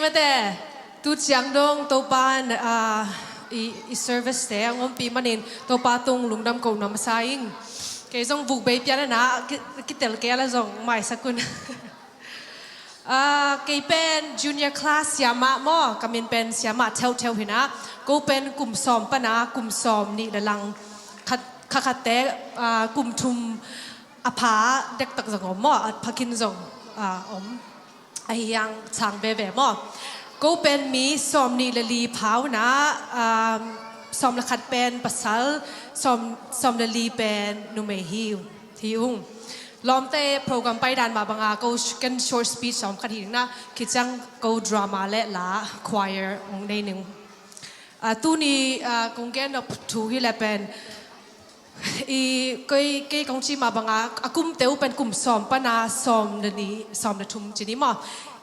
มาแต่ตูเจียงดงตัวปานอีเซอร์วิสแต่งอมปีมันเองตัวปาตรงลุงดำกูน้ำสายิงเกยส่งบุกไปเปียนะกิเตลเกละส่งไม่สักคนเกยเป็นจูเนียร์คลาสยามะมอกำมินเป็นยามะเทลหินะกูเป็นกลุ่มซ้อมปนะกลุ่มซ้อมนี่เดลังขัดเตะกลุ่มทุมอภาเด็กตักส่งมอพักินส่งไอ้ยังทางเบเบ้มอกูเป็นมีซ้อมนี่ลีพาวนะซ้อมละขัดเป็นภาษาซ้อมลีเป็นนุเมฮิวที่อุ้งล้อมเตะโปรแกรมไปดันมาบางกูกัน short speech ซ้อมขัดหินนะคิดจังกูดราม่าและละ choir องในหนึ่งตู้นี้กงแกนอบถูที่ละเป็นก็กงจีมาบางกุมเตวเป็นกลุ่มซ้อมปนาซ้อมเดนี้ซ้อมเดทุมจีนี่มา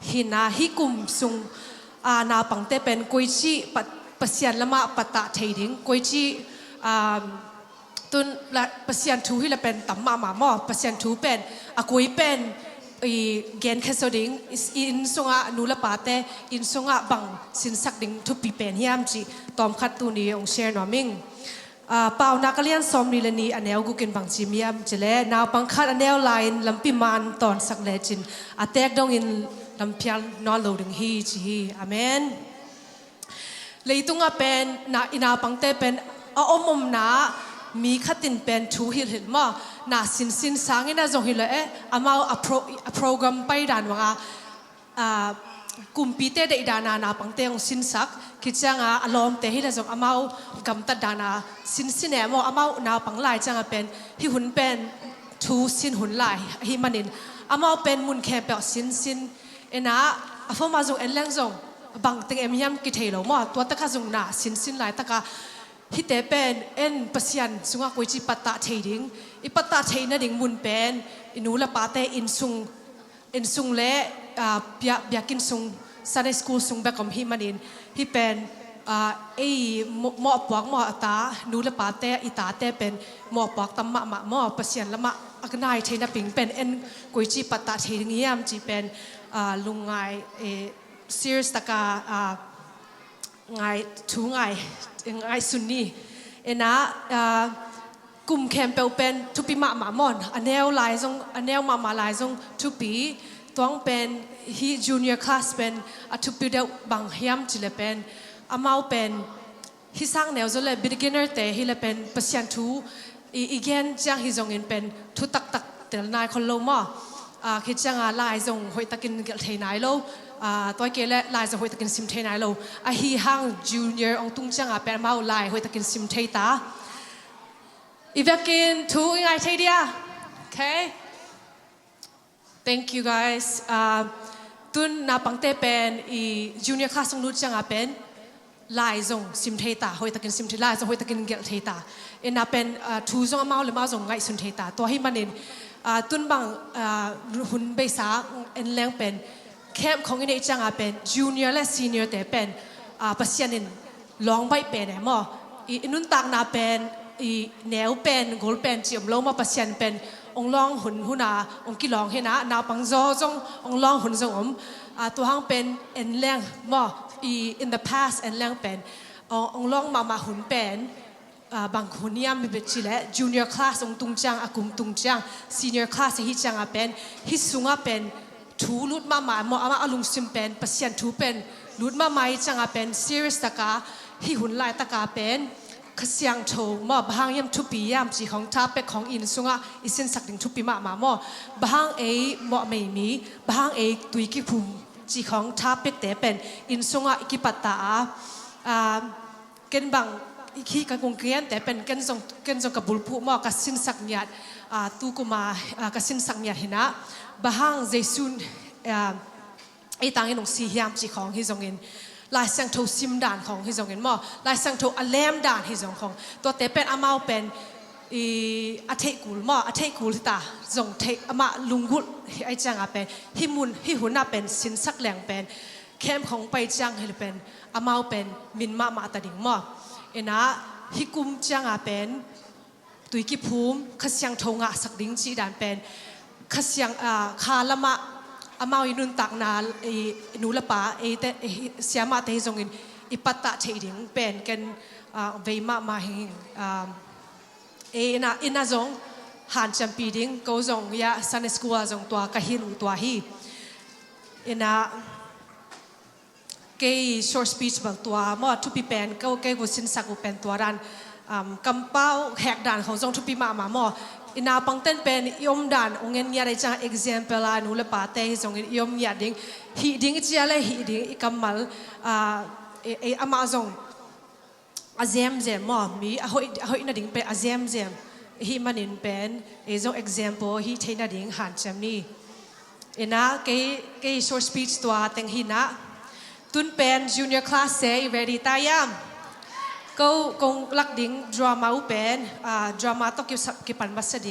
หินาฮิกลุ่มซุงนาปังเตเป็นกุยจีปัสยันละมาปตะเทดิงกุยจีตุนละปัสยันทูที่ละเป็นตัมมาหมอปัสยันทูเป็นกุยเป็นเกณฑ์แค่สดิงอินสงะนูละปาเตอินสงะบังสินสักดิงทุบปีเป็นฮิมจีตอมขัดตัวนี้องเชร์นอมิงเป่านักเรียนซ้อมนิลนีอันเอลกูกินบางจิมยามเจเลนาวบังคัดอันเอลไลน์ลำปีมันตอนสักเลจินอาเตกดงอินลำเพียนนอนโหลดึงฮีจีอาเมนเลยตุงเป็นอินาบังเตเป็นอมนามีขัดินเป็นทูฮิลหิลมานาสินสังอินาจงฮิลอามาโปรแกรมไปดันว่ากลุ่มปีเตได้ดานาปังเตงสินสักคิดจังอารมณ์เตหิละจงอามากำตัดดานาสินเนมอามานาปังลายจังเป็นฮิหุ่นเป็นทูสินหุ่นลายฮิมันนินอามาเป็นมุนแคเปสินเอ็นะอาฟมาจงเอ็นแรงจงบางเตงเอ็มยามกิเทโลมาตัวตะกะจงนาสินลายตะกะฮิเตเป็นเอ็นปัสยันสุงกุยจิปัตตาเทดิงอิปัตตาเทนดิ่งมุนเป็นอินูละปาเตอินซุงเละเบียกินซุงซันเดย์สคูลซุงแบบของฮิมันนินฮิเป็นหมอปวกหมอตานูละปาเตอิตาเตเป็นหมอปวกตัมมะหมอปัสยันละมะอักนายเทนปิงเป็นเอ็นกุยจิปัตตาเทดิงยามจีเป็นลุงไงซีร์สตะกาไงทูไงซุนนี่เอ็นะกลุ่มแคมเปลเป็นทุปีมะมอนอันเนลลายซงอันเนลมาลายซงทุปีต้องเป็นฮีจูเนียร์คลาสเป็นทุปีเดบางฮิมจิเลเป็นอามาเป็นฮิสร้างแนวจะเลยbeginnerแต่ฮิเลเป็นปัสยันทูอีเกนจังฮิจงอินเป็นทุตักเตลนายคนโลมาคิดจังลายซงหอยตะกินเทนายโลตัวเกลลายซงหอยตะกินซิมเทนายโลฮีฮังจูเนียร์องตุงจังเป็นมาลายหอยตะกินซิมเทตาอีเวกินทูยังไงเทีย okay thank you guys ตุนนาปังเตเป็นjunior class สงนุจังเป็นลายซงซิมเทตาหอยตะกินซิมเทลายซงหอยตะกินเกลเทตาเอ็นนาเป็นทูซงอามาหรือมาซงไงซิมเทตาตัวให้มันเองตุนบางหุ่นเบสาเอ็นแรงเป็นแคมป์ของอินเดียจังเป็น junior และ senior แต่เป็นปัสยานินลองไปเป็นไหมมั้งนุนต่างนาเป็นแนวเป็นโกลเป็นจีมลงมาปัสยันเป็นองลองหุ่นหุนาองกิลองเฮนะนาปังโซจงองลองหุ่นจงตัวห้างเป็นเอ็นแรงมั้งin the past เอ็นแรงเป็นองลองมาหุ่นเป็นบางคนเนี่ยมีเป็นจิเล junior class องตุงจังอากุมตุงจัง senior class ฮิจังเป็นฮิสุงเป็นทูลุดมาหมออามาอลุงซิมเป็นปัสยันทูเป็นลุดมาไม่จังเป็น serious ตะกาฮิหุ่นลายตะกาเป็นขเสียงโชว์มาบางยามทุปียามจีของท้าเป็กของอินสุงะอิสินสักดิ่งทุปีมาหมอบางหมอไม่มีบางตุยกิภูมิจีของท้าเป็กแต่เป็นอินสุงะกิปัตตาเกณฑ์บางขี้กันกงเกียนแต่เป็นเกณฑ์ส่งกับบุลผู้หมอกับสินสักหยาดตูกุมากับสินสักหยาดเห็นนะบางเจสุนต่างอินองสียามจีของฮิจงอินลายสังโทซิมด่านของฮิจงเห็นมั้ยลายสังโทอเลมด่านฮิจงของตัวเตเป็นอามาเป็นอาเทกุลมั้ยอาเทกุลตาจงเทอามาลุงกุลไอจังเป็นฮิมุนฮิหุนน่ะเป็นสินสักแหลงเป็นแคมของไปจังฮิเป็นอามาเป็นมินมาตาดิ่งมั้ยเอ็นะฮิกุมจังเป็นตุยกิภูมิขเสียงโทงะสักดิ่งจีด่านเป็นขเสียงคาละมะ amau inun tak na nula pa te siama te zongin ipata thading pen ken veima ma hing ina zong han champi ding ko zong ya san school zong tua kahin tua hi ina ke short speech bal tua mo tu pi pen ko ke go sin saku pen tua ran kampau hek dan khong zong tu pi ma mo ina pangten pen yom dan ongen ya re chang example la nu le pa te zong yom ya ding hi ding chia le hi ding ikamal ama zong azem zem mo mi hoi na ding pe azem zem hi manin pen zong example hi theina ding han cham ni ina ke short speech tua teng hi na tun pen junior class se ready tayam câu công lắc đính drama u pen drama to ki pan masadi